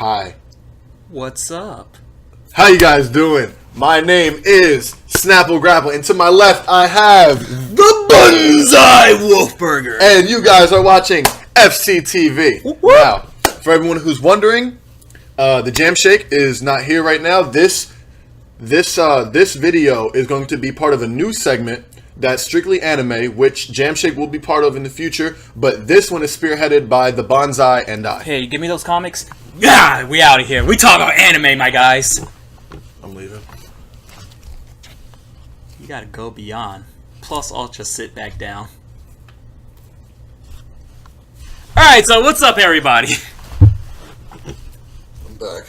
Hi. What's up? How you guys doing? My name is Snapple Grapple, and to my left I have the Banzai Wolfburger. And you guys are watching FCTV. Whoop, whoop. Now, for everyone who's wondering, the Jam Shake is not here right now. This video is going to be part of a new segment that's strictly anime, which Jam Shake will be part of in the future, but this one is spearheaded by the Banzai and I. Hey, give me those comics. Yeah, we out of here. We talk about anime, my guys. I'm leaving. You gotta go beyond. Plus ultra sit back down. Alright, so what's up, everybody? I'm back.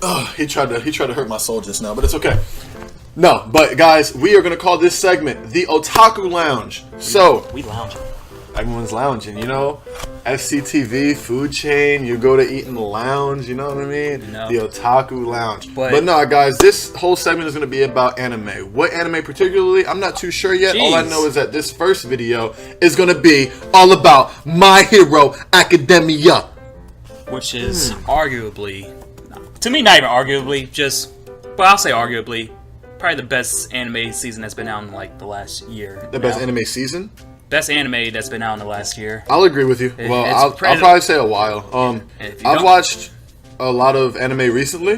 Oh, he tried to hurt my soul just now, but it's okay. No, but guys, we are going to call this segment the Otaku Lounge. So, we lounging. Everyone's lounging, you know? FCTV, food chain, you go to eat in the lounge, you know what I mean? No. The Otaku Lounge. But no, guys, this whole segment is going to be about anime. What anime particularly, I'm not too sure yet. Jeez. All I know is that this first video is going to be all about My Hero Academia. Which is arguably, to me not even arguably, but I'll say arguably, probably the best anime season that's been out in like the last year. The best anime season? Best anime that's been out in the last year. I'll agree with you. Well, I'll probably say a while. I've watched a lot of anime recently,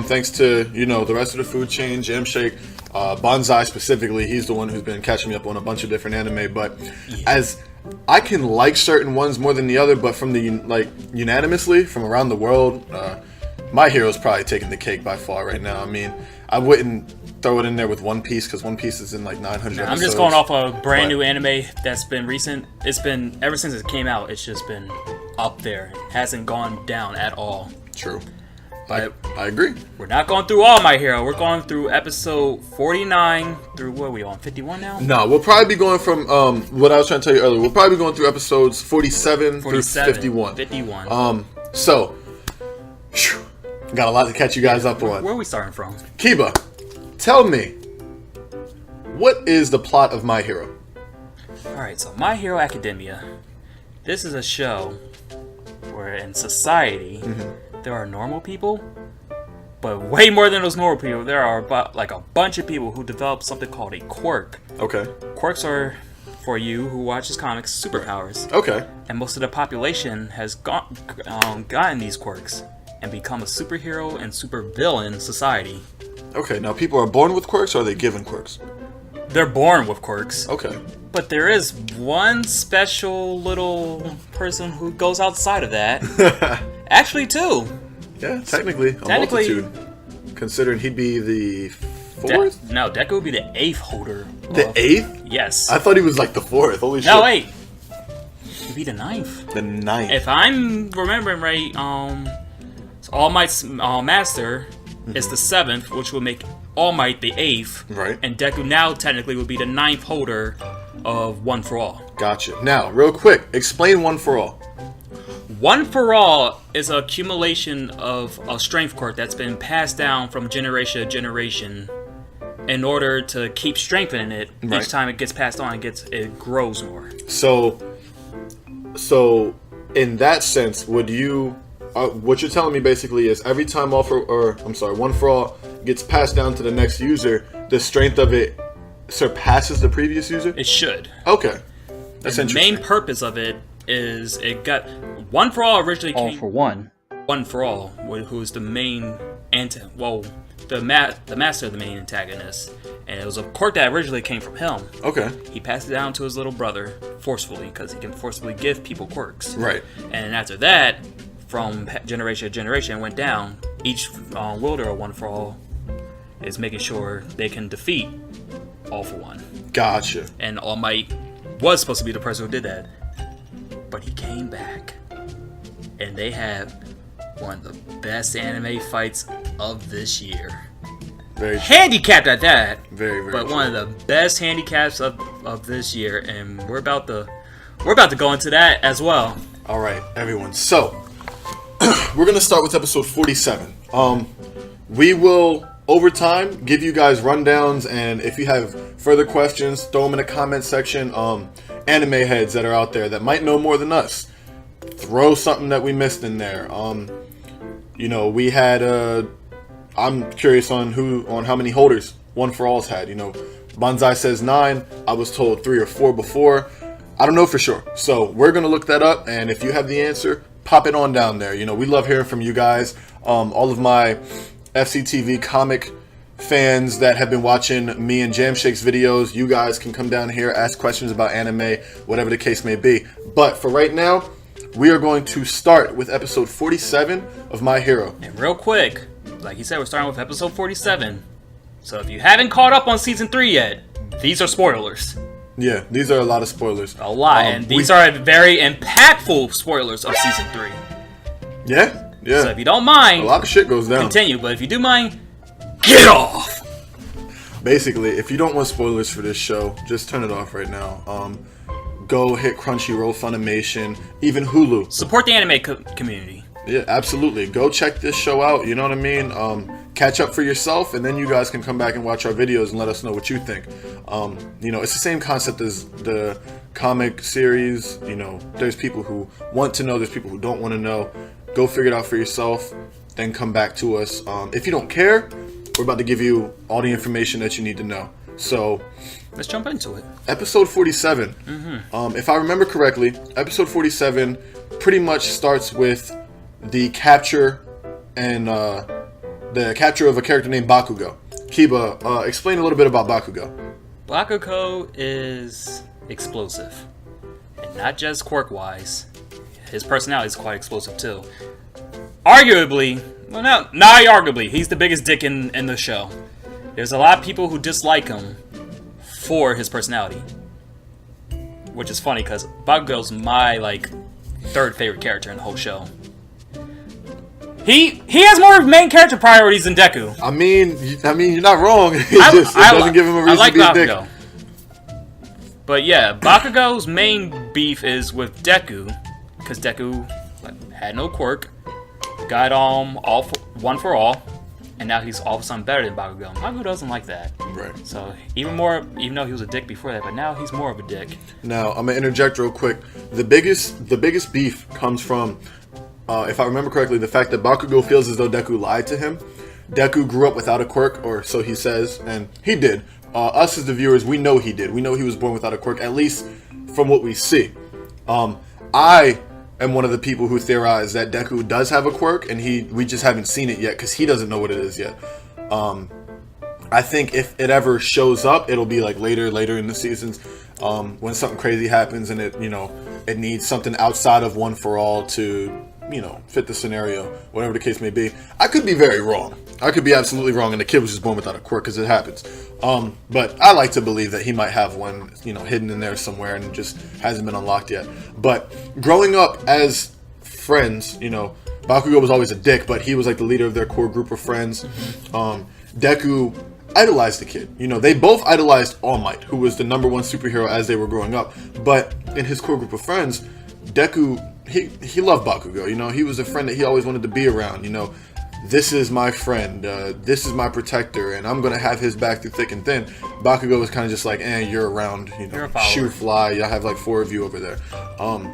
thanks to, the rest of the food chain, Jam Shake, Banzai specifically. He's the one who's been catching me up on a bunch of different anime, but as I can like certain ones more than the other, but from the unanimously from around the world, My Hero's probably taking the cake by far right now. I mean, I wouldn't throw it in there with One Piece because One Piece is in like 900 episodes. I'm just going off a brand new anime that's been recent. It's been, ever since it came out, it's just been up there. It hasn't gone down at all. True. But I agree. We're not going through all My Hero. We're going through episode 49 through, what are we on, 51 now? No, we'll probably be going from, what I was trying to tell you earlier, we'll probably be going through episodes 47 through 51. 51. So, got a lot to catch you guys up on. Where are we starting from? Kiba, tell me, what is the plot of My Hero? Alright, so My Hero Academia. This is a show where in society, there are normal people, but way more than those normal people. There are about like a bunch of people who develop something called a quirk. Okay. Quirks are, for you who watches comics, superpowers. Okay. And most of the population has gotten these quirks and become a superhero and supervillain society. Okay, now people are born with quirks or are they given quirks? They're born with quirks. Okay. But there is one special little person who goes outside of that. Actually, two. Yeah, technically. A multitude. Considering he'd be the fourth? No, Deku would be the eighth holder. The eighth? Yes. I thought he was like the fourth. Holy shit. No, wait. He'd be the ninth. The ninth. If I'm remembering right, All Might's master is the seventh, which would make All Might the eighth. Right. And Deku now technically would be the ninth holder of One for All. Gotcha. Now, real quick, explain One for All. One for All is an accumulation of a strength quirk that's been passed down from generation to generation in order to keep strengthening it. Right. Each time it gets passed on, it grows more. So in that sense, would you... what you're telling me basically is every time One for All gets passed down to the next user, the strength of it surpasses the previous user? It should. Okay. That's and the interesting. main purpose of it is it got... One for All originally came... All for one. One for All, who's the main the master of the main antagonist. And it was a quirk that originally came from him. Okay. He passed it down to his little brother forcefully because he can forcibly give people quirks. Right. And after that, from generation to generation, it went down. Each wielder of One for All is making sure they can defeat All for One. Gotcha. And All Might was supposed to be the person who did that, but he came back, and they had one of the best anime fights of this year. Very true. Handicapped at that. Very, very But true. one of the best handicaps of this year, and we're about to go into that as well. All right, everyone. So we're gonna start with episode 47. We will over time give you guys rundowns, and if you have further questions, throw them in the comment section. Anime heads that are out there that might know more than us, throw something that we missed in there. You know, we had I'm curious on how many holders One for All's had. You know, Banzai says 9. I was told 3 or 4 before. I don't know for sure. So we're gonna look that up, and if you have the answer, pop it on down there. You know, we love hearing from you guys. All of my FCTV comic fans that have been watching me and Jamshake's videos, you guys can come down here, ask questions about anime, whatever the case may be. But for right now, we are going to start with episode 47 of My Hero. And real quick, like you said, we're starting with episode 47. So if you haven't caught up on season 3 yet, these are spoilers. Yeah, these are a lot of spoilers. A lot, and these are very impactful spoilers of season 3. Yeah, yeah. So if you don't mind, a lot of shit goes down. Continue, but if you do mind, get off! Basically, if you don't want spoilers for this show, just turn it off right now. Go hit Crunchyroll, Funimation, even Hulu. Support the anime community. Yeah, absolutely. Go check this show out, you know what I mean? Catch up for yourself, and then you guys can come back and watch our videos and let us know what you think. You know, it's the same concept as the comic series. You know, there's people who want to know, there's people who don't want to know. Go figure it out for yourself, then come back to us. If you don't care, we're about to give you all the information that you need to know. So, let's jump into it. Episode 47. If I remember correctly, episode 47 pretty much starts with the capture and the capture of a character named Bakugo. Kiba, explain a little bit about Bakugo. Bakugo is explosive, and not just quirk-wise. His personality is quite explosive too. Arguably, well, not arguably, he's the biggest dick in the show. There's a lot of people who dislike him for his personality, which is funny because Bakugo's my third favorite character in the whole show. He has more main character priorities than Deku. I mean, you're not wrong. It doesn't give him a reason to be Bakugo. A dick. But yeah, Bakugo's main beef is with Deku, because Deku had no quirk, got one for all, and now he's all of a sudden better than Bakugo. Bakugo doesn't like that. Right. So even though he was a dick before that, but now he's more of a dick. Now I'm gonna interject real quick. The biggest beef comes from, if I remember correctly, the fact that Bakugo feels as though Deku lied to him. Deku grew up without a quirk, or so he says, and he did. Us as the viewers, we know he did. We know he was born without a quirk, at least from what we see. I am one of the people who theorize that Deku does have a quirk, and we just haven't seen it yet because he doesn't know what it is yet. I think if it ever shows up, it'll be later in the seasons, when something crazy happens and it needs something outside of One for All to fit the scenario, whatever the case may be. I could be very wrong. I could be absolutely wrong, and the kid was just born without a quirk, because it happens. But I like to believe that he might have one, hidden in there somewhere and just hasn't been unlocked yet. But growing up as friends, Bakugo was always a dick, but he was the leader of their core group of friends. Deku idolized the kid. They both idolized All Might, who was the #1 superhero as they were growing up. But in his core group of friends, Deku, he loved Bakugo. He was a friend that he always wanted to be around. This is my friend, this is my protector, and I'm gonna have his back through thick and thin. Bakugo was kind of just you're around, you're a shoot fly. I have 4 of you over there.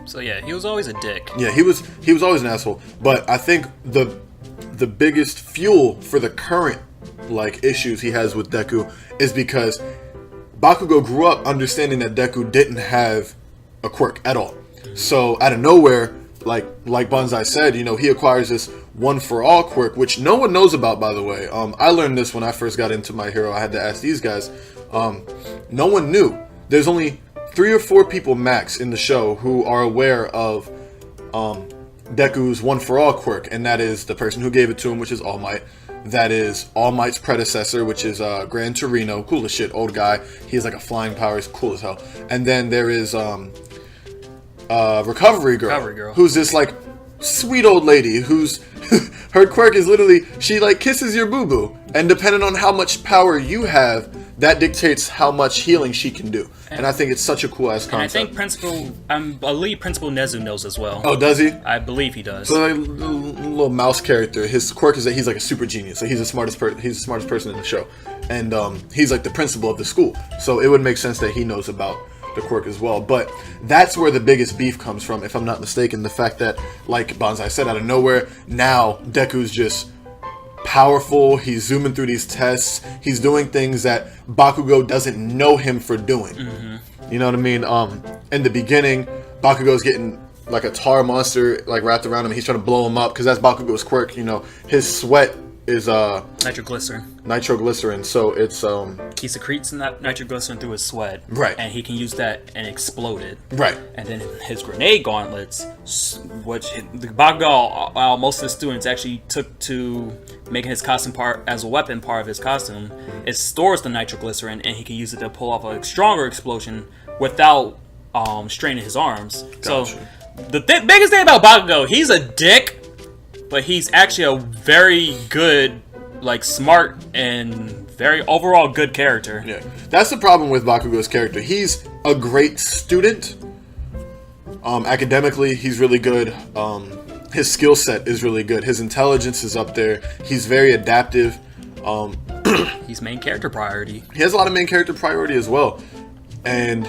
So yeah, he was always a dick. Yeah, he was always an asshole. But I think the biggest fuel for the current issues he has with Deku is because Bakugo grew up understanding that Deku didn't have a quirk at all. So out of nowhere, like Banzai said, he acquires this One for All quirk, which no one knows about, by the way. I learned this when I first got into My Hero. I had to ask these guys. No one knew. There's only 3 or 4 people max in the show who are aware of Deku's One for All quirk, and that is the person who gave it to him, which is All Might. That is All Might's predecessor, which is Gran Torino. Cool as shit, old guy. He has a flying power. He's cool as hell. And then there is Recovery Girl, who's this sweet old lady who's her quirk is literally she kisses your boo boo, and depending on how much power you have, that dictates how much healing she can do. And I think it's such a cool ass concept. And I think Principal Nezu knows as well. Oh, does he? I believe he does. So little mouse character. His quirk is that he's a super genius. So he's the smartest person in the show, and he's the principal of the school. So it would make sense that he knows about the quirk as well. But that's where the biggest beef comes from, if I'm not mistaken. The fact that, like Banzai said, out of nowhere, now Deku's just powerful. He's zooming through these tests. He's doing things that Bakugo doesn't know him for doing. You know what I mean? In the beginning, Bakugo's getting like a tar monster like wrapped around him. He's trying to blow him up because that's Bakugo's quirk. You know, his sweat is nitroglycerin. So it's he secretes that nitroglycerin through his sweat, right? And he can use that and explode it, right? And then his grenade gauntlets, which the Bakugo, most of the students actually took to making his costume part as a weapon part of his costume. It stores the nitroglycerin, and he can use it to pull off a stronger explosion without straining his arms. Gotcha. So the biggest thing about Bakugo, he's a dick, but he's actually a very good, like, smart and very overall good character. Yeah, that's the problem with Bakugo's character. He's a great student. Academically, he's really good. His skill set is really good. His intelligence is up there. He's very adaptive. He's main character priority. He has a lot of main character priority as well. And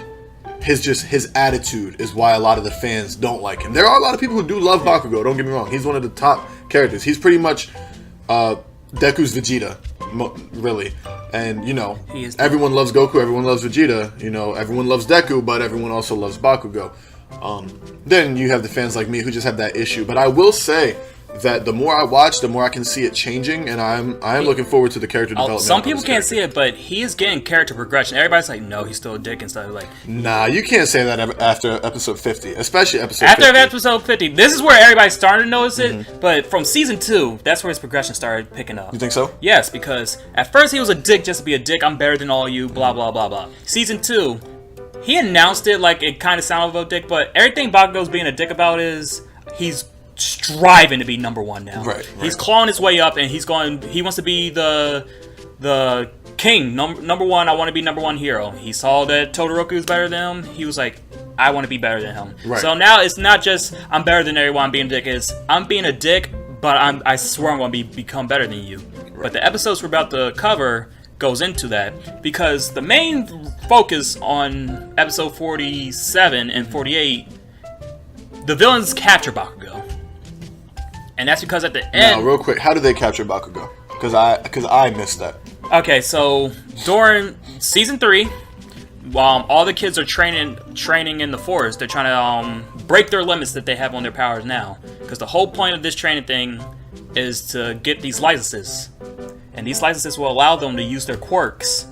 his attitude is why a lot of the fans don't like him. There are a lot of people who do love Bakugo, don't get me wrong. He's one of the top characters. He's pretty much Deku's Vegeta, really. And, you know, everyone loves Goku, everyone loves Vegeta, you know, everyone loves Deku, but everyone also loves Bakugo. Then you have the fans like me who just have that issue. But I will say that the more I watch, the more I can see it changing, and I am looking forward to the character development. Some people can't see it, but he is getting character progression. Everybody's like, no, he's still a dick and stuff. Like, nah, you can't say that after episode 50, especially episode after 50. episode 50. This is where everybody's starting to notice it, but from season 2, that's where his progression started picking up. You think so? Yes, because at first he was a dick just to be a dick. I'm better than all you, blah, blah, blah, blah. Season 2, he announced it like it kind of sounded like a dick, but everything Bakugo's being a dick about is he's striving to be number one now. Right. He's clawing his way up, and he wants to be the king. Number one, I want to be number one hero. He saw that Todoroki was better than him. He was like, I want to be better than him. Right. So now it's not just I'm better than everyone, I'm being a dick. It's I'm being a dick, but I swear I'm going to become better than you. Right. But the episodes we're about to cover goes into that, because the main focus on episode 47 and 48, the villains capture Bakugo. And that's because at the end... Now, real quick, how did they capture Bakugo? Because I missed that. Okay, so during season 3, all the kids are training in the forest. They're trying to break their limits that they have on their powers now. Because the whole point of this training thing is to get these licenses. And these licenses will allow them to use their quirks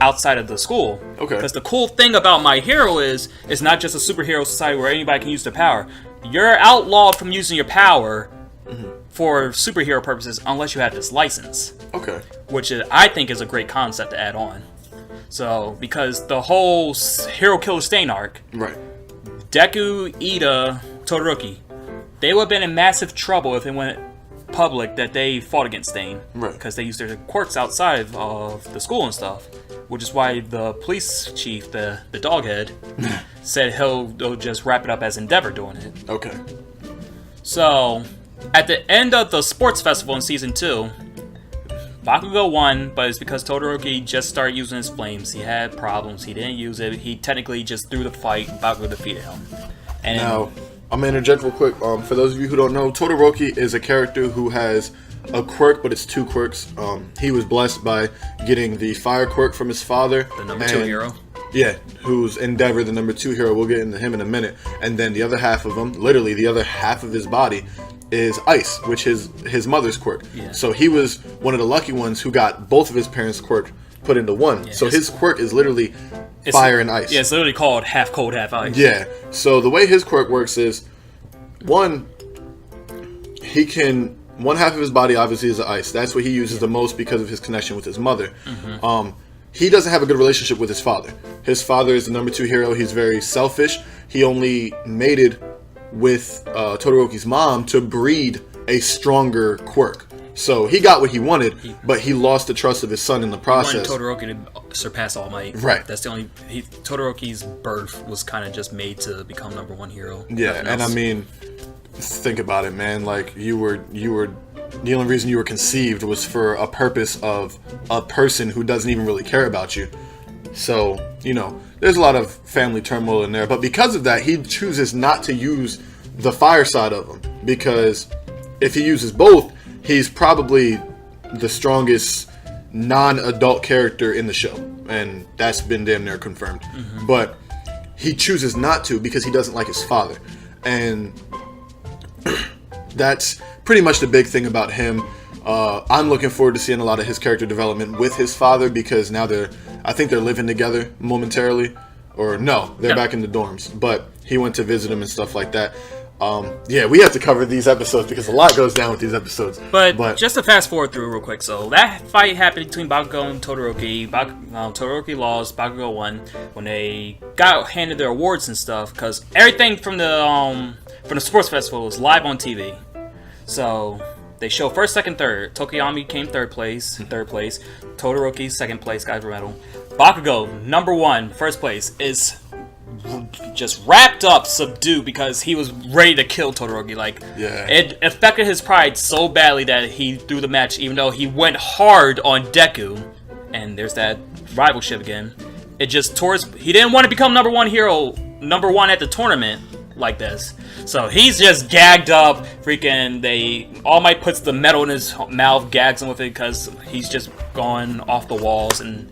outside of the school. Okay. Because the cool thing about My Hero is it's not just a superhero society where anybody can use their power. You're outlawed from using your power for superhero purposes unless you have this license. Okay. Which I think is a great concept to add on. So, because the whole Hero Killer Stain arc, right? Deku, Ida, Todoroki, they would have been in massive trouble if it went public that they fought against Stain. Right. Because they used their quirks outside of the school and stuff. Which is why the police chief, the doghead, said he'll just wrap it up as Endeavor doing it. Okay. So, at the end of the sports festival in season 2, Bakugo won, but it's because Todoroki just started using his flames. He had problems. He didn't use it. He technically just threw the fight. Bakugo defeated him. And now, I'm going to interject real quick. For those of you who don't know, Todoroki is a character who has a quirk, but it's 2 quirks. He was blessed by getting the fire quirk from his father. The number 2 hero. Yeah, who's Endeavor, the number 2 hero. We'll get into him in a minute. And then the other half of him, literally the other half of his body, is ice, which is his mother's quirk. Yeah. So he was one of the lucky ones who got both of his parents' quirk put into one. Yeah, so his quirk is literally fire and ice. Yeah, it's literally called half cold, half ice. Yeah. So the way his quirk works is, one half of his body obviously is ice. That's what he uses the most because of his connection with his mother. He doesn't have a good relationship with his father. His father is the number 2 hero. He's very selfish. He only mated with Todoroki's mom to breed a stronger quirk. So he got what he wanted, but he lost the trust of his son in the process. He wanted Todoroki to surpass All Might. Right. That's the only... Todoroki's birth was kind of just made to become number 1 hero. Yeah, and I mean, think about it, man. Like, you were the only reason you were conceived was for a purpose of a person who doesn't even really care about you. So, you know, there's a lot of family turmoil in there. But because of that, he chooses not to use the fire side of him, because if he uses both, he's probably the strongest non-adult character in the show, and that's been damn near confirmed. But he chooses not to because he doesn't like his father, and that's pretty much the big thing about him. I'm looking forward to seeing a lot of his character development with his father, because now I think they're living together momentarily, or no, they're back in the dorms, but he went to visit him and stuff like that. Yeah, we have to cover these episodes because a lot goes down with these episodes. But just to fast forward through real quick, so that fight happened between Bakugo and Todoroki. Todoroki lost, Bakugo won when they got handed their awards and stuff, because everything from the sports festival was live on TV. So they show first, second, third. Tokiyami came third place. Todoroki second place, got the medal. Bakugo number 1, first place, is just wrapped up, subdued, because he was ready to kill Todoroki. It affected his pride so badly that he threw the match, even though he went hard on Deku. And there's that rivalship again. It just tore he didn't want to become number 1 hero, number 1 at the tournament like this. So he's just gagged up. All Might puts the metal in his mouth, gags him with it, because he's just going off the walls. And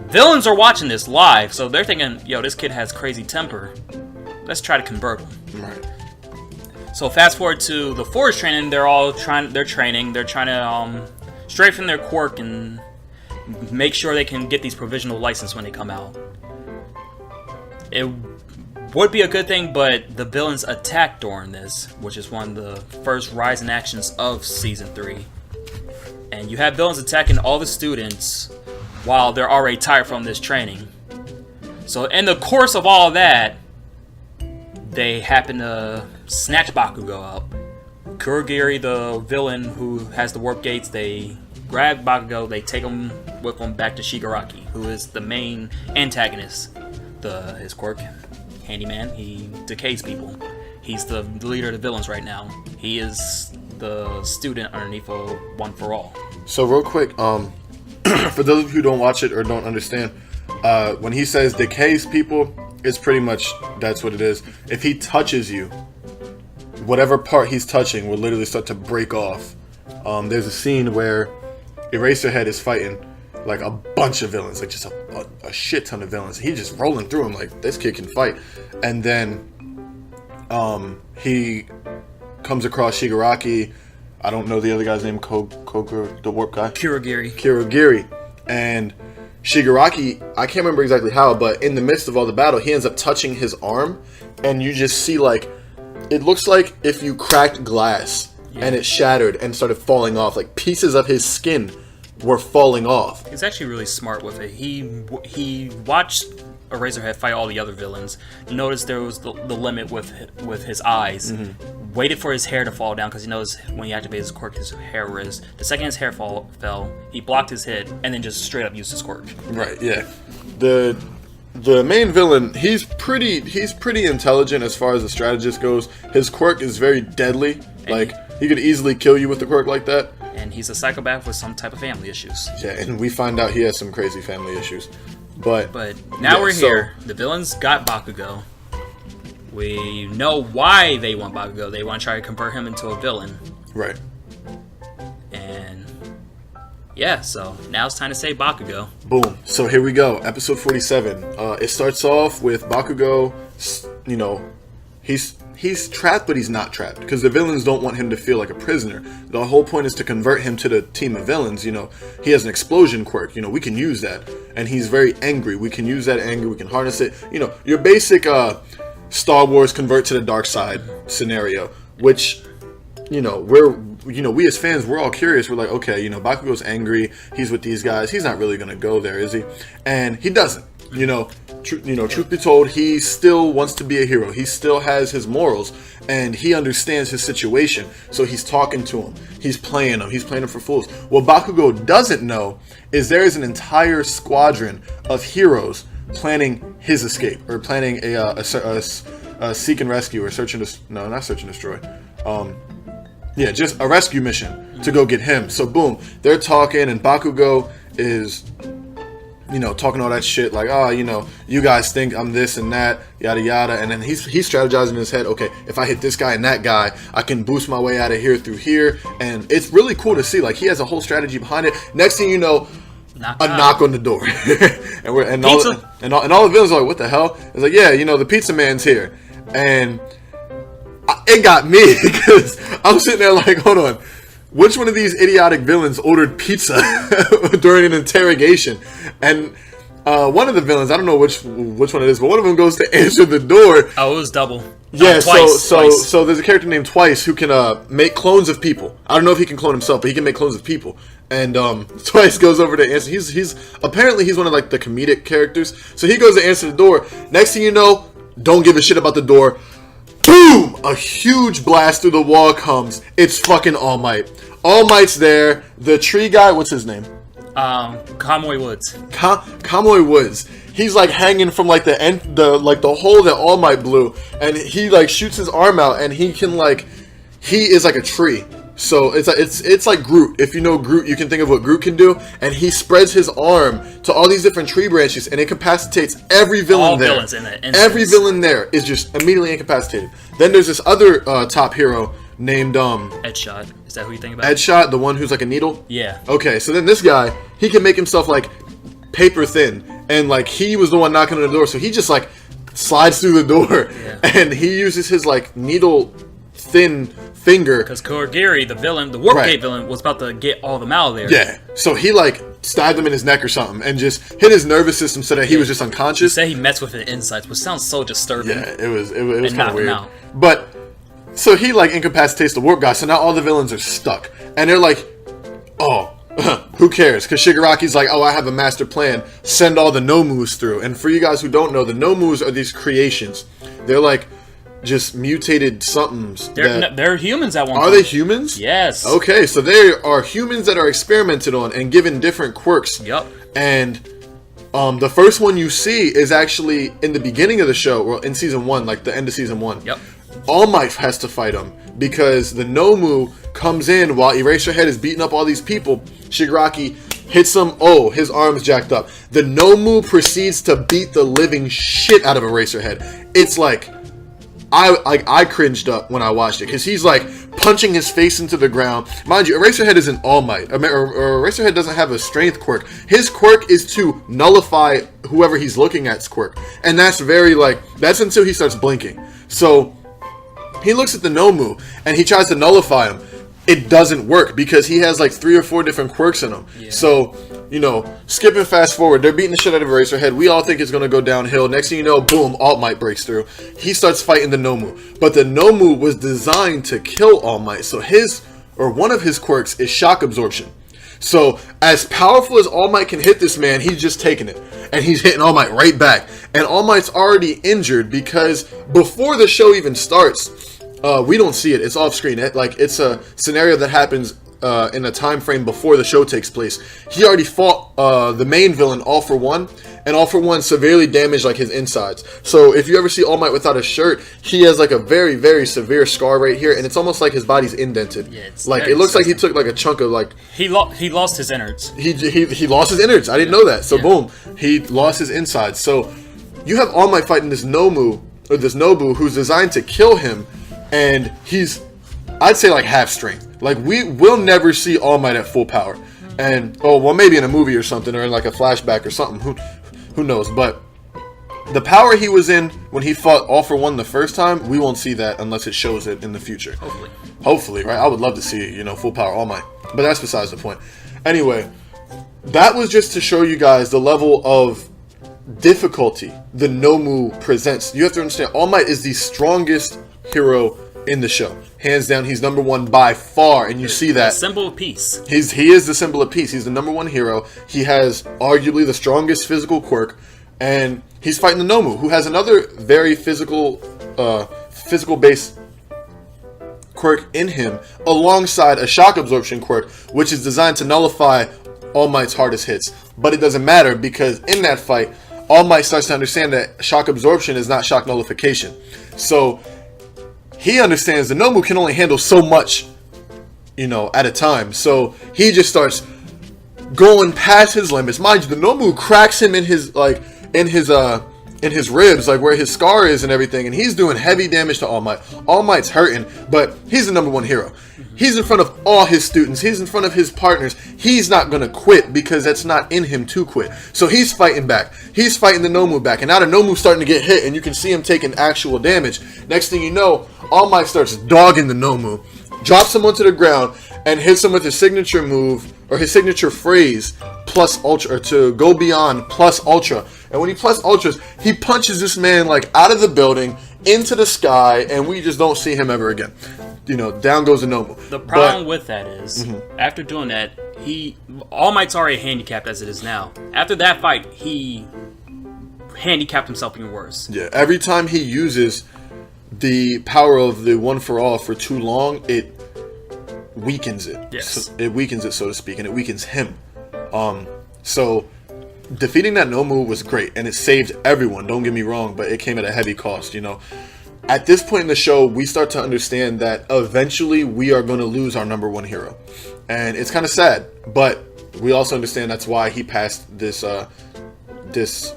villains are watching this live, so they're thinking, yo, this kid has crazy temper. Let's try to convert him. Right. So fast forward to the forest training, they're trying to straighten their quirk and make sure they can get these provisional license when they come out. It would be a good thing, but the villains attack during this, which is one of the first rise in actions of Season 3. And you have villains attacking all the students while they're already tired from this training. So in the course of all that, they happen to snatch Bakugo up. Kurogiri, the villain who has the warp gates, they grab Bakugo, they take him with them back to Shigaraki, who is the main antagonist. His quirk, Handyman, he decays people. He's the leader of the villains right now. He is the student underneath a One for All. So real quick, for those who don't watch it or don't understand, when he says decays people, it's pretty much, that's what it is. If he touches you, whatever part he's touching will literally start to break off. There's a scene where Eraserhead is fighting like a bunch of villains, like just a shit ton of villains. He's just rolling through them like, this kid can fight. And then he comes across Shigaraki. I don't know the other guy's name, the warp guy. Kurogiri. And Shigaraki, I can't remember exactly how, but in the midst of all the battle, he ends up touching his arm, and you just see, like, it looks like if you cracked glass and it shattered and started falling off, like pieces of his skin were falling off. He's actually really smart with it. He watched Eraserhead fight all the other villains, noticed there was the limit with his eyes, waited for his hair to fall down, because he knows when he activates his quirk, his hair riz. The second his hair fell, he blocked his hit, and then just straight up used his quirk. Right, yeah. The main villain, he's pretty intelligent as far as the strategist goes. His quirk is very deadly. Like, he could easily kill you with the quirk like that. And he's a psychopath with some type of family issues. Yeah, and we find out he has some crazy family issues. But now we're here. The villains got Bakugo. We know why they want Bakugo. They want to try to convert him into a villain. Right. And yeah, so now it's time to say Bakugo. Boom. So here we go. Episode 47. It starts off with Bakugo, you know, he's trapped, but he's not trapped, because the villains don't want him to feel like a prisoner. The whole point is to convert him to the team of villains. You know, he has an explosion quirk. You know, we can use that. And he's very angry. We can use that anger. We can harness it. You know, your basic Star Wars convert to the dark side scenario, which, you know, we as fans, we're all curious. We're like, okay, you know, Bakugo's angry. He's with these guys. He's not really going to go there, is he? And he doesn't. You know, truth be told, he still wants to be a hero. He still has his morals, and he understands his situation. So he's talking to him. He's playing him. He's playing him for fools. What Bakugo doesn't know is there is an entire squadron of heroes planning his escape, or planning a seek and rescue, or not search and destroy. Yeah, just a rescue mission to go get him. So boom, they're talking, and Bakugo is, talking all that shit like, oh, you guys think I'm this and that, yada yada, and then he's strategizing in his head, okay, if I hit this guy and that guy, I can boost my way out of here through here, and it's really cool to see. Like, he has a whole strategy behind it. Next thing you know, knock on the door, and all the villains are like, what the hell? It's like, yeah, the pizza man's here, and it got me because I'm sitting there like, hold on. Which one of these idiotic villains ordered pizza during an interrogation? And one of the villains, I don't know which one it is, but one of them goes to answer the door. Oh, it was double. Yeah, twice. So there's a character named Twice who can make clones of people. I don't know if he can clone himself, but he can make clones of people. And Twice goes over to answer. He's apparently one of like the comedic characters. So he goes to answer the door. Next thing you know, don't give a shit about the door. Boom! A huge blast through the wall comes. It's fucking All Might. All Might's there. The tree guy, what's his name? Kamoy Woods. Kamoy Woods. He's like hanging from like the hole that All Might blew, and he like shoots his arm out, and he is like a tree. So it's like Groot. If you know Groot, you can think of what Groot can do, and he spreads his arm to all these different tree branches, and incapacitates every villain there. Villains in that instance. Every villain there is just immediately incapacitated. Then there's this other top hero named Headshot. Is that who you think about? Headshot, the one who's like a needle. Yeah. Okay, so then this guy, he can make himself like paper thin, and like he was the one knocking on the door, so he just like slides through the door, and he uses his like needle thin finger. Because Kurogiri, the villain, the Warp Gate villain, was about to get all of them out of there. Yeah. So he like stabbed him in his neck or something and just hit his nervous system so that he was just unconscious. You say he messed with the insides, which sounds so disturbing. Yeah, it was kind of weird. But so he like incapacitates the Warp guy, so now all the villains are stuck. And they're like, oh, who cares? Because Shigaraki's like, oh, I have a master plan. Send all the Nomus through. And for you guys who don't know, the Nomus are these creations. They're like just mutated somethings. They're humans at one point. Are they humans? Yes. Okay, so they are humans that are experimented on and given different quirks. Yep. And the first one you see is actually in the beginning of the show, or in season 1, like the end of season 1. Yep. All Might has to fight him because the Nomu comes in while Eraserhead is beating up all these people. Shigaraki hits him. Oh, his arm's jacked up. The Nomu proceeds to beat the living shit out of Eraserhead. It's like I cringed up when I watched it because he's like punching his face into the ground. Mind you, Eraserhead isn't All Might. Eraserhead doesn't have a strength quirk. His quirk is to nullify whoever he's looking at's quirk, and that's that's until he starts blinking. So he looks at the Nomu and he tries to nullify him. It doesn't work because he has like 3 or 4 different quirks in him. Yeah. So, skip and fast forward. They're beating the shit out of Eraserhead. We all think it's going to go downhill. Next thing you know, boom, All Might breaks through. He starts fighting the Nomu. But the Nomu was designed to kill All Might. So one of his quirks is shock absorption. So as powerful as All Might can hit this man, he's just taking it. And he's hitting All Might right back. And All Might's already injured because before the show even starts, we don't see it. It's off screen. It's a scenario that happens in a time frame before the show takes place. He already fought the main villain, All For One, and All For One severely damaged like his insides. So if you ever see All Might without a shirt, he has like a very, very severe scar right here, and it's almost like his body's indented. Yeah, it looks like he took like a chunk of like. He lost his innards. He lost his innards. I didn't know that. So boom, he lost his insides. So you have All Might fighting this Nomu or this Nobu who's designed to kill him. And he's, I'd say, like half strength. Like we will never see All Might at full power. And maybe in a movie or something, or in like a flashback or something. Who knows? But the power he was in when he fought All For One the first time, we won't see that unless it shows it in the future. Hopefully, right? I would love to see full power All Might. But that's besides the point. Anyway, that was just to show you guys the level of difficulty the Nomu presents. You have to understand, All Might is the strongest hero in the show, hands down. He's number 1 by far, and you see that. The symbol of peace. He is the symbol of peace. He's the number 1 hero. He has arguably the strongest physical quirk, and he's fighting the Nomu, who has another very physical based quirk in him, alongside a shock absorption quirk, which is designed to nullify All Might's hardest hits. But it doesn't matter because in that fight, All Might starts to understand that shock absorption is not shock nullification. So he understands the Nomu can only handle so much, at a time. So he just starts going past his limits. Mind you, the Nomu cracks him in his ribs, like where his scar is and everything, and he's doing heavy damage to All Might. All Might's hurting, but he's the #1 hero. He's in front of all his students. He's in front of his partners. He's not going to quit because that's not in him to quit. So he's fighting back. He's fighting the Nomu back. And now the Nomu's starting to get hit, and you can see him taking actual damage. Next thing you know, All Might starts dogging the Nomu, drops him onto the ground, and hits him with his signature move, or his signature phrase, plus ultra, or to go beyond plus ultra. And when he plus ultras, he punches this man like out of the building, into the sky, and we just don't see him ever again. You know, down goes the Nomu. The problem with that is, after doing that, All Might's already handicapped as it is now. After that fight, he handicapped himself even worse. Yeah, every time he uses the power of the One for All for too long, it weakens it. Yes. So it weakens it, so to speak, and it weakens him. So defeating that Nomu was great, and it saved everyone, don't get me wrong, but it came at a heavy cost, you know. At this point in the show, we start to understand that eventually we are going to lose our #1 hero. And it's kind of sad, but we also understand that's why he passed this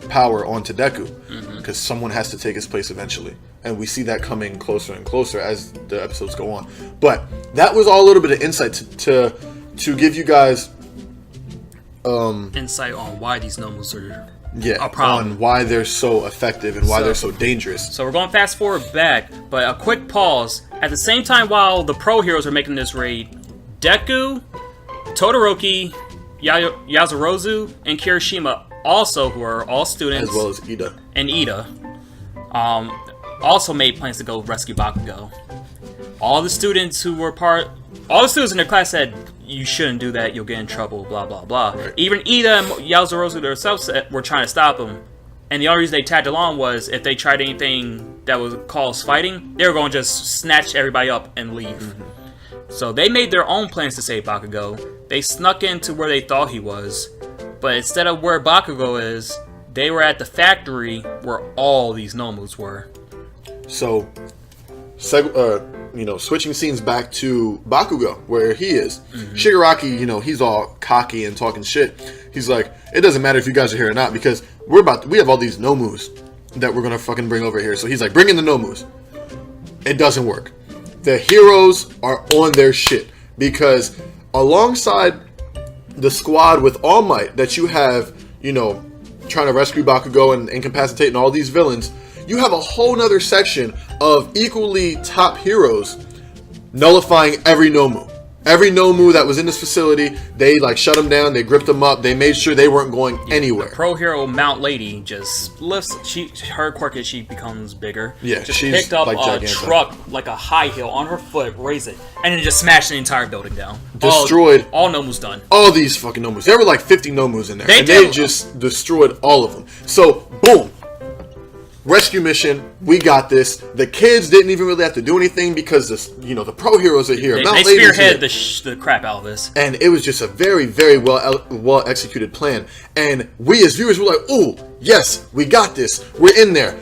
power on to Deku, because someone has to take his place eventually. And we see that coming closer and closer as the episodes go on. But that was all a little bit of insight to give you guys insight on why these Nomus are a problem, on why they're so effective and why they're so dangerous. So we're going fast forward back, but a quick pause. At the same time, while the pro heroes are making this raid, Deku, Todoroki, Yazurozu, and Kirishima, also who are all students, as well as Ida and Ida, also made plans to go rescue Bakugo. All the students in their class said, you shouldn't do that, you'll get in trouble, blah, blah, blah. Right. Even Ida and Yazurozu themselves were trying to stop him. And the only reason they tagged along was if they tried anything that would cause fighting, they were going to just snatch everybody up and leave. So they made their own plans to save Bakugo. They snuck into where they thought he was. But instead of where Bakugo is, they were at the factory where all these Nomus were. So, switching scenes back to Bakugo, where he is. Shigaraki, he's all cocky and talking shit. He's like, it doesn't matter if you guys are here or not, because we have all these Nomus that we're gonna fucking bring over here. So he's like, bring in the Nomus. It doesn't work. The heroes are on their shit, because alongside the squad with All Might that you have, trying to rescue Bakugo and incapacitating all these villains, you have a whole nother section of equally top heroes nullifying every Nomu. Every Nomu that was in this facility, they shut them down, they gripped them up, they made sure they weren't going anywhere. The pro hero Mount Lady just lifts, her quirk as she becomes bigger. Yeah, just she's picked up like a truck, like a high hill on her foot, raised it, and then just smashed the entire building down. Destroyed. All Nomus done. All these fucking Nomus. There were like 50 Nomus in there. They just destroyed all of them. So, boom. Rescue mission, we got this. The kids didn't even really have to do anything because the pro heroes are here. They spearhead the crap out of this, and it was just a very, very well executed plan. And we as viewers were like, "Ooh, yes, we got this. We're in there."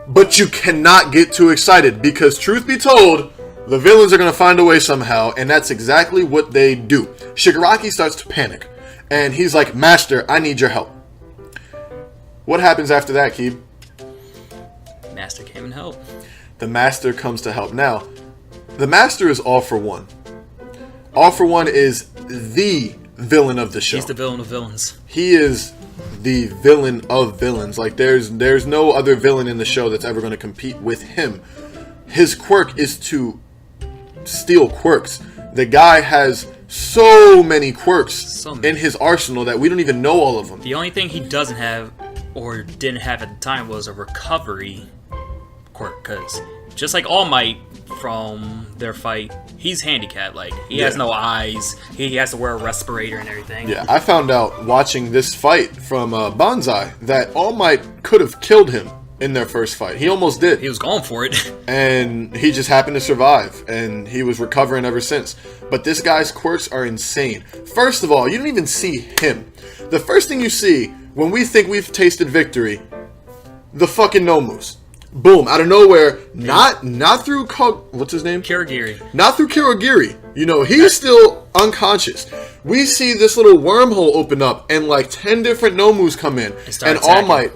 But you cannot get too excited, because truth be told, the villains are going to find a way somehow, and that's exactly what they do. Shigaraki starts to panic, and he's like, "Master, I need your help." What happens after that, Keeb? Master came and helped. The Master comes to help. Now, the Master is All for One. All for One is the villain of the show. He's the villain of villains. He is the villain of villains. Like, there's no other villain in the show that's ever going to compete with him. His quirk is to steal quirks. The guy has so many quirks in his arsenal that we don't even know all of them. The only thing he doesn't have, or didn't have at the time, was a recovery quirk, because just like All Might from their fight, he's handicapped. Like, he has no eyes, he has to wear a respirator and everything. Yeah, I found out watching this fight from Banzai that All Might could have killed him in their first fight. He almost did. He was going for it. And he just happened to survive, and he was recovering ever since. But this guy's quirks are insane. First of all, you don't even see him. The first thing you see when we think we've tasted victory, the fucking Nomus. boom, out of nowhere, not through what's his name? Kirigiri. Not through Kirigiri. You know, he's still unconscious. We see this little wormhole open up, and like 10 different Nomus come in, and All Might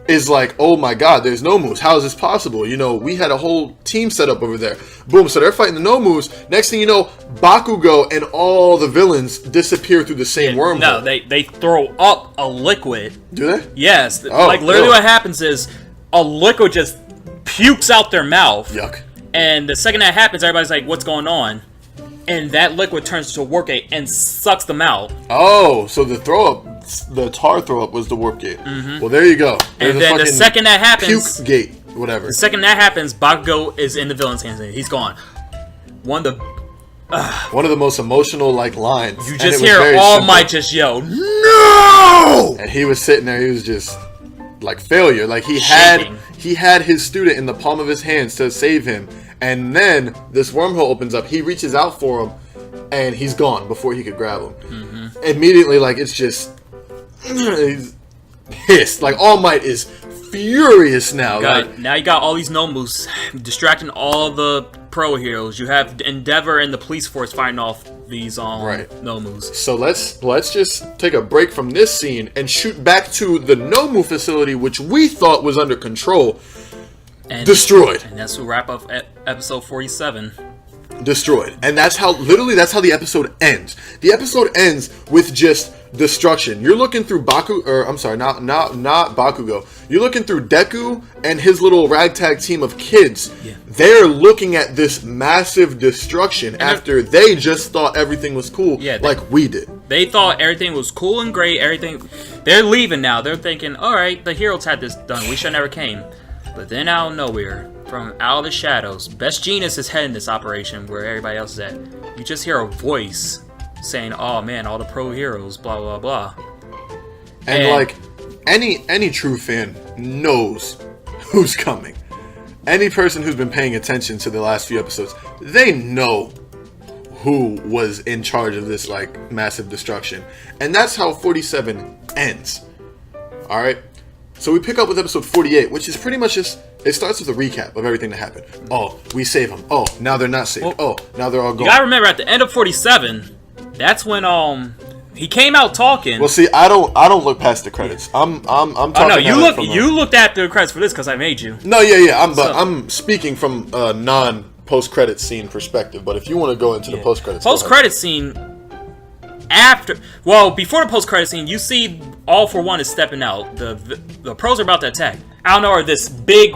is like, oh my god, there's Nomus. How is this possible? You know, we had a whole team set up over there. Boom, so they're fighting the Nomus. Next thing you know, Bakugo and all the villains disappear through the same wormhole. No, they throw up a liquid. Do they? Yes. Like, literally what happens is a liquid just pukes out their mouth. Yuck. And the second that happens, everybody's like, what's going on? And that liquid turns to a warp gate and sucks them out. Oh, so the tar throw up was the warp gate. Mm-hmm. Well, there you go. There's and then the second that happens, puke gate, whatever. The second that happens, Bakugo is in the villain's hands. He's gone. One of the most emotional lines. You just hear All Might just yell, "No!" And he was sitting there. He was just like failure. Like he had his student in the palm of his hands to save him. And then this wormhole opens up. He reaches out for him, and he's gone before he could grab him. Mm-hmm. Immediately, like, it's just... He's pissed. Like, All Might is furious now. Now you got all these Nomus distracting all the pro heroes. You have Endeavor and the police force fighting off these Nomus. So let's just take a break from this scene and shoot back to the Nomu facility, which we thought was under control. And destroyed. And that's what wrap up episode 47. Destroyed. And that's how the episode ends. The episode ends with just destruction. You're looking through not Bakugo. You're looking through Deku and his little ragtag team of kids. Yeah. They're looking at this massive destruction after they just thought everything was cool, like we did. They thought everything was cool and great. They're leaving now. They're thinking, all right, the heroes had this done. We should never came. But then out of nowhere, from out of the shadows, Best Jeanist is heading this operation where everybody else is at. You just hear a voice saying, oh man, all the pro heroes, blah, blah, blah. And like, any true fan knows who's coming. Any person who's been paying attention to the last few episodes, they know who was in charge of this, like, massive destruction. And that's how 47 ends. Alright? So we pick up with episode 48, which is pretty much just, it starts with a recap of everything that happened. Oh, we save them. Oh, now they're not saved. Now they're all gone. You gotta remember, at the end of 47, that's when he came out talking. Well, see, I don't look past the credits. I'm talking. Oh no, you looked at the credits for this because I made you. No, yeah. I'm speaking from a non-post-credit scene perspective. But if you want to go into the post-credits, post-credit scene. Before the post-credit scene, you see All For One is stepping out. The pros are about to attack. Out of nowhere, this big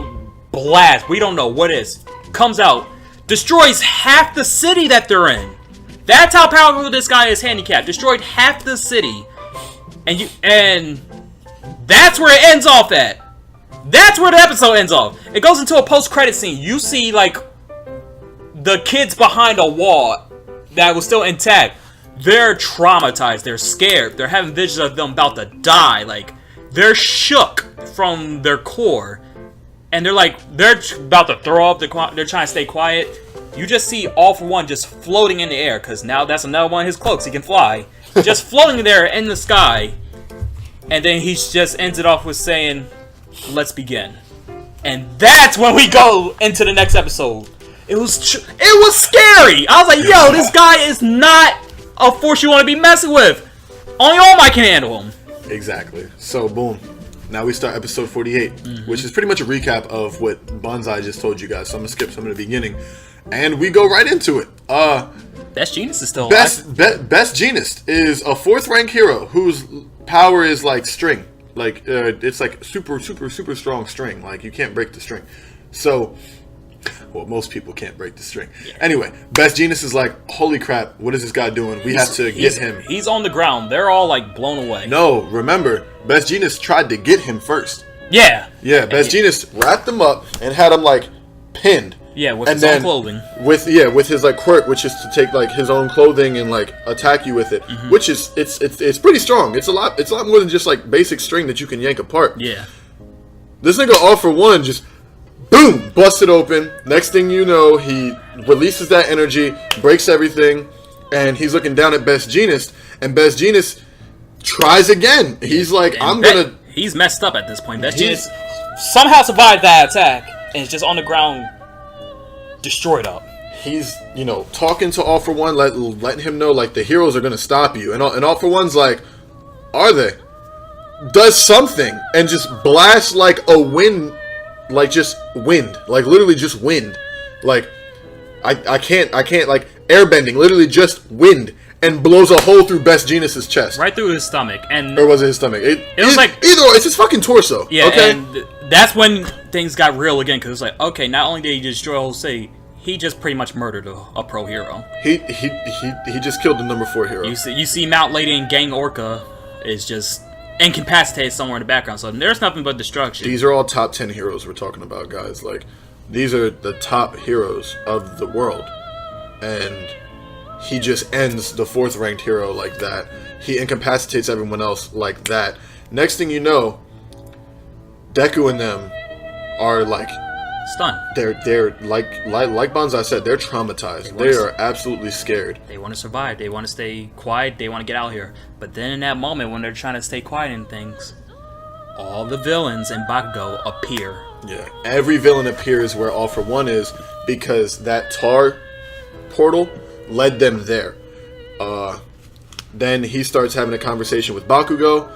blast, we don't know what it is, comes out, destroys half the city that they're in. That's how powerful this guy is handicapped. Destroyed half the city. And that's where it ends off at. That's where the episode ends off. It goes into a post-credit scene. You see, like, the kids behind a wall that was still intact. They're traumatized. They're scared. They're having visions of them about to die. Like, they're shook from their core. And they're about to throw up. They're trying to stay quiet. You just see All For One just floating in the air. Because now that's another one of his cloaks. He can fly. Just floating there in the sky. And then he just ends it off with saying, let's begin. And that's when we go into the next episode. It was scary. I was like, yo, this guy is not a force you want to be messing with. Only All Might can handle him. Exactly. So, boom. Now we start episode 48, which is pretty much a recap of what Banzai just told you guys. So I'm going to skip some of the beginning. And we go right into it. Best Jeanist is still alive. Best Jeanist is a 4th rank hero whose power is like string. Like, it's like super, super, super strong string. Like, you can't break the string. So... well, most people can't break the string. Yeah. Anyway, Best Jeanist is like, holy crap, what is this guy doing? We have to get him. He's on the ground. They're all like blown away. No, remember, Best Jeanist tried to get him first. Yeah. Yeah, Best Jeanist wrapped him up and had him like pinned. Yeah, with his own clothing. With his like quirk, which is to take like his own clothing and like attack you with it. Mm-hmm. Which is it's pretty strong. It's a lot more than just like basic string that you can yank apart. Yeah. This nigga All For One just boom, busted open. Next thing you know, he releases that energy, breaks everything, and he's looking down at Best Jeanist, and Best Jeanist tries again. He's like, he's messed up at this point. Best Jeanist somehow survived that attack. and it's just on the ground, destroyed up. He's, you know, talking to All For One, letting him know, like, the heroes are going to stop you. And All For One's like, are they? Does something and just blasts like a wind, like just wind. Like, literally just wind. Like, I can't, like, airbending, literally just wind. And blows a hole through Best Jeanus's chest. Right through his stomach. Or was it his stomach? It was like... Either way, it's his fucking torso. Yeah, okay? And that's when things got real again, because it's like, okay, not only did he destroy a whole city, he just pretty much murdered a pro hero. He just killed the number 4 hero. You see Mount Lady and Gang Orca is just incapacitated somewhere in the background, so there's nothing but destruction. These are all top 10 heroes we're talking about, guys. Like, these are the top heroes of the world. And... he just ends the 4th ranked hero like that. He incapacitates everyone else like that. Next thing you know, Deku and them are like stunned. They're like Banzai said, they're traumatized. They are absolutely scared. They want to survive. They want to stay quiet. They want to get out here. But then in that moment when they're trying to stay quiet and things, all the villains in Bakugo appear. Yeah. Every villain appears where All For One is, because that tar portal led them there. Then he starts having a conversation with Bakugo,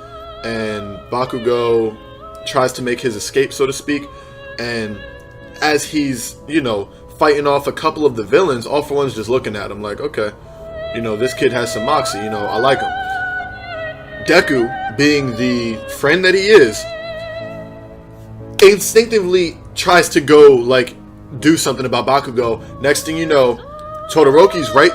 and Bakugo tries to make his escape, so to speak. And as he's, you know, fighting off a couple of the villains, All For One's just looking at him like, okay, you know, this kid has some moxie, you know, I like him. Deku, being the friend that he is, instinctively tries to go, like, do something about Bakugo. Next thing you know, Todoroki's right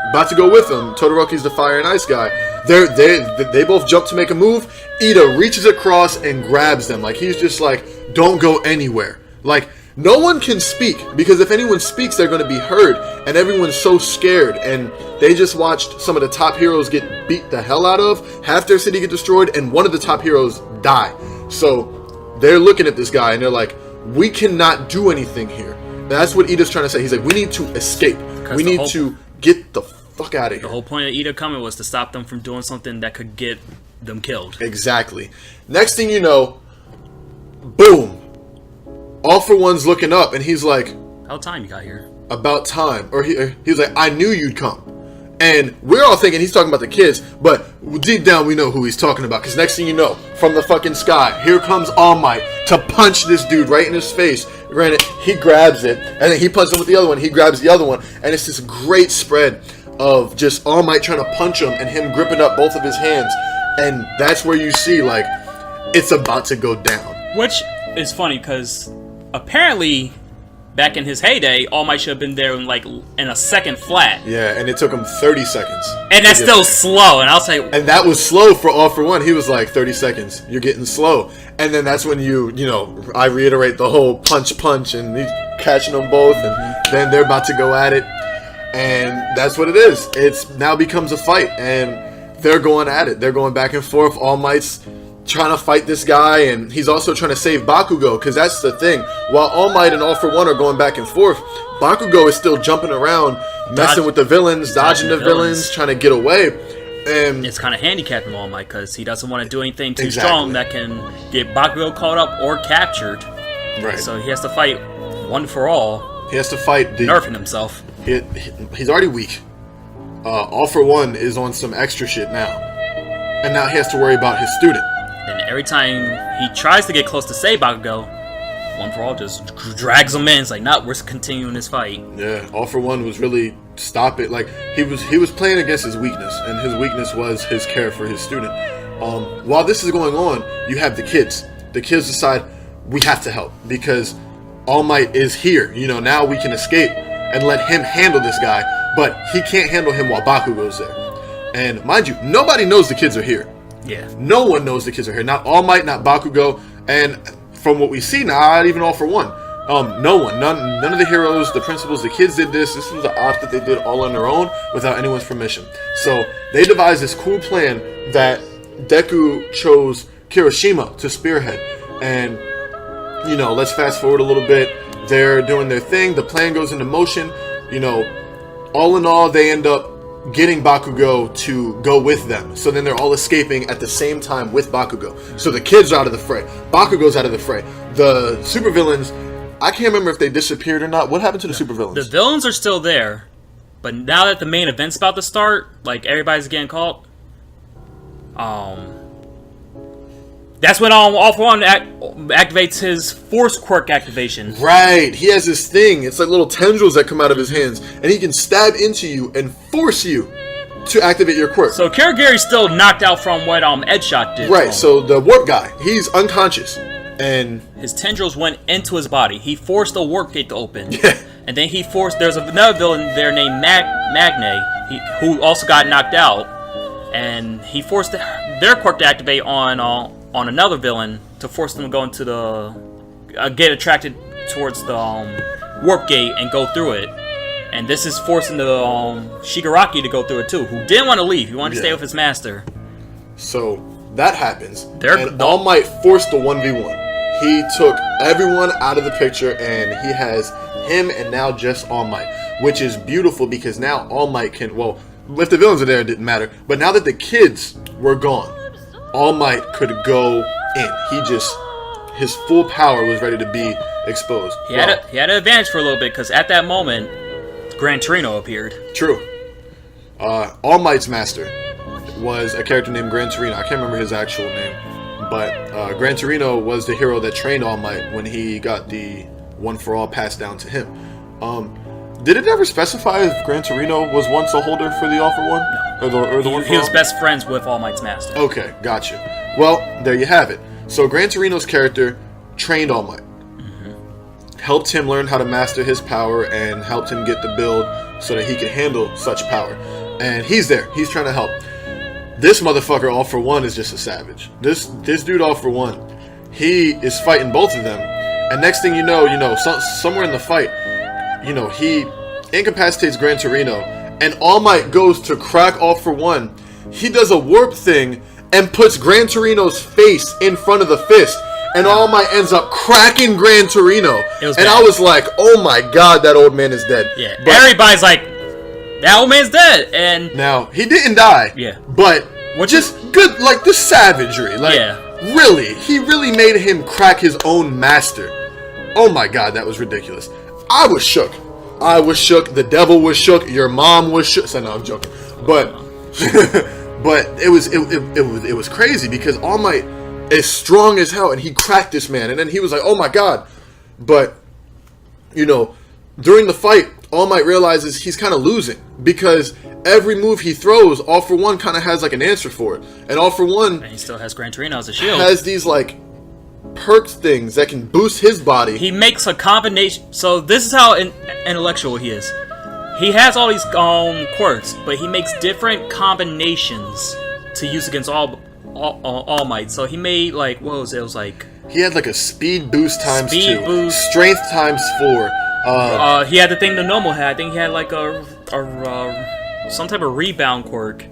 about to go with him. Todoroki's the fire and ice guy. They both jump to make a move. Ida reaches across and grabs them. Like, he's just like, don't go anywhere. Like, no one can speak, because if anyone speaks, they're going to be heard. And everyone's so scared. And they just watched some of the top heroes get beat the hell out of. Half their city get destroyed, and one of the top heroes die. So they're looking at this guy, and they're like, we cannot do anything here. That's what Ida's trying to say. He's like, we need to escape. We need to get the fuck out of here. The whole point of Ida coming was to stop them from doing something that could get them killed. Exactly. Next thing you know, boom. All For One's looking up, and he's like, about time you got here. About time. Or he was like, I knew you'd come. And we're all thinking he's talking about the kids, but deep down we know who he's talking about. Because next thing you know, from the fucking sky, here comes All Might to punch this dude right in his face. Granted, he grabs it, and then he punches him with the other one. He grabs the other one, and it's this great spread of just All Might trying to punch him and him gripping up both of his hands. And that's where you see, like, it's about to go down. Which is funny, because apparently, back in his heyday, All Might should have been there in a second flat. Yeah, and it took him 30 seconds. And that's still slow, and I'll say... And that was slow for All For One. He was like, 30 seconds, you're getting slow. And then that's when you know, I reiterate the whole punch, and he's catching them both, and then they're about to go at it. And that's what it is. It's now becomes a fight, and they're going at it. They're going back and forth. All Might's trying to fight this guy, and he's also trying to save Bakugo, because that's the thing. While All Might and All For One are going back and forth, Bakugo is still jumping around, messing with the villains, dodging the villains, trying to get away. And it's kind of handicapping All Might, because he doesn't want to do anything too strong that can get Bakugo caught up or captured. Right. So he has to fight one for all. He has to fight nerfing himself. He's already weak. All For One is on some extra shit now. And now he has to worry about his student. And every time he tries to get close to save Bakugo, One For All just drags him in. It's like, nah, we're continuing this fight. Yeah, All For One was really stop it. Like, he was playing against his weakness, and his weakness was his care for his student. While this is going on, you have the kids. The kids decide, we have to help, because All Might is here. You know, now we can escape and let him handle this guy, but he can't handle him while Bakugo's there. And mind you, nobody knows the kids are here. Yeah. No one knows the kids are here. Not All Might, not Bakugo, and from what we see now, not even All For One. No one, none of the heroes, the principals, the kids did this. This was the op that they did all on their own without anyone's permission. So they devised this cool plan that Deku chose Kirishima to spearhead. And, you know, let's fast forward a little bit. They're doing their thing. The plan goes into motion. You know, all in all, they end up getting Bakugo to go with them. So then they're all escaping at the same time with Bakugo. So the kids are out of the fray. Bakugo's out of the fray. The supervillains I can't remember if they disappeared or not. What happened to the supervillains? The villains are still there, but now that the main event's about to start, like everybody's getting caught. That's when All For One activates his Force Quirk activation. Right, he has this thing. It's like little tendrils that come out of his hands, and he can stab into you and force you to activate your quirk. So Gary's still knocked out from what Edshot did. Right, so the warp guy, he's unconscious, and his tendrils went into his body. He forced the warp gate to open. Yeah. And then there's another villain there named Magne, who also got knocked out, and he forced their quirk to activate on another villain to force them to go into get attracted towards the warp gate and go through it. And this is forcing the Shigaraki to go through it too, who didn't want to leave. He wanted to stay with his master. So that happens. And All Might forced the 1v1. He took everyone out of the picture, and he has him and now just All Might, which is beautiful because now All Might can, well, if the villains are there, it didn't matter. But now that the kids were gone, All Might could go in. His full power was ready to be exposed. He had an advantage for a little bit because at that moment, Gran Torino appeared. True. All Might's master was a character named Gran Torino. I can't remember his actual name, but Gran Torino was the hero that trained All Might when he got the One for All passed down to him. Did it ever specify if Gran Torino was once a holder for the All for One? No. Or the One for All? He was best friends with All Might's master. Okay, gotcha. Well, there you have it. So Gran Torino's character trained All Might. Helped him learn how to master his power and helped him get the build so that he could handle such power. And he's there. He's trying to help. This motherfucker, All For One, is just a savage. This dude, All For One, he is fighting both of them. And next thing you know, somewhere in the fight, he incapacitates Gran Torino. And All Might goes to crack All For One. He does a warp thing and puts Gran Torino's face in front of the fist. And All Might ends up cracking Gran Torino. And I was like, oh my god, that old man is dead. Yeah, but everybody's like, that old man's dead. And now, he didn't die. Yeah. But just good, like the savagery. Like, really, he really made him crack his own master. Oh my god, that was ridiculous. I was shook. The devil was shook. Your mom was shook. So, no, I'm joking. But, but it was crazy because All Might is strong as hell, and he cracked this man, and then he was like, oh my god. But during the fight, All Might realizes he's kind of losing because every move he throws, All For One kind of has like an answer for it. And All For One, and he still has Gran Torino as a shield, has these like perks things that can boost his body. He makes a combination. So this is how intellectual he is. He has all these quirks, but he makes different combinations to use against All Might. So he made like, what was it? It was like, he had like a speed boost times 2, strength times 4. He had the thing the normal had. I think he had like some type of rebound quirk.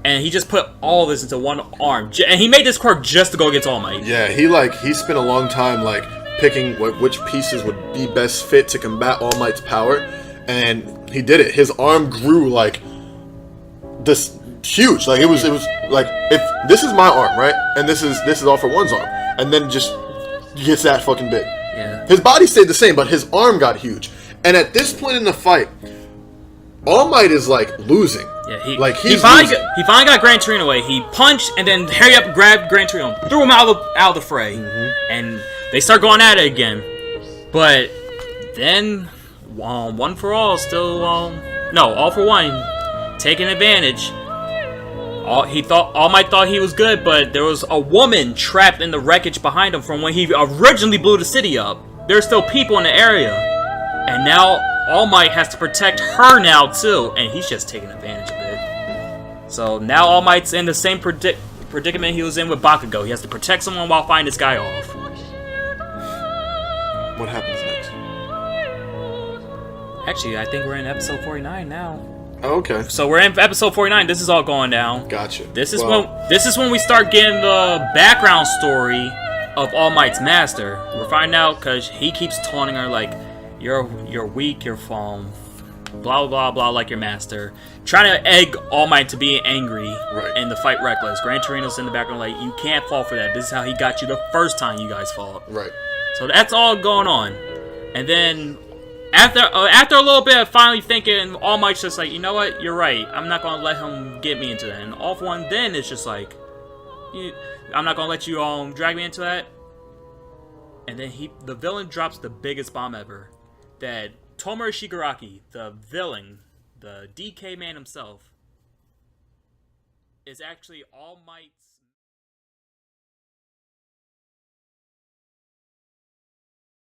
And he just put all this into one arm. And he made this quirk just to go against All Might. Yeah, he spent a long time like picking which pieces would be best fit to combat All Might's power, and he did it. His arm grew like this huge. Like it was like, if this is my arm, right, and this is All For One's arm, and then just gets that fucking big. Yeah. His body stayed the same, but his arm got huge. And at this point in the fight, All Might is like losing. Yeah, he finally got Gran Torino away. He punched and then hurry up, grabbed Gran Torino, threw him out of the fray, and they start going at it again. But then One for All still All For One taking advantage. All Might thought he was good, but there was a woman trapped in the wreckage behind him from when he originally blew the city up. There's still people in the area, and now All Might has to protect her now too, and he's just taking advantage of it. So now All Might's in the same predicament he was in with Bakugo. He has to protect someone while fighting this guy off. What happens next? Actually, I think we're in episode 49 now. Oh, okay. So we're in episode 49. This is all going down. Gotcha. This is when we start getting the background story of All Might's master. We're finding out because he keeps taunting her like, you're weak, you're blah blah blah like your master, trying to egg All Might to be angry and to fight reckless. Gran Torino's in the background like, you can't fall for that. This is how he got you the first time you guys fought. Right. So that's all going on. And then after a little bit of finally thinking, All Might's just like, you know what, you're right. I'm not gonna let him get me into that. And All For One then is just like, I'm not gonna let you drag me into that. And then the villain drops the biggest bomb ever. That Tomura Shigaraki, the villain, the DK man himself, is actually All Might's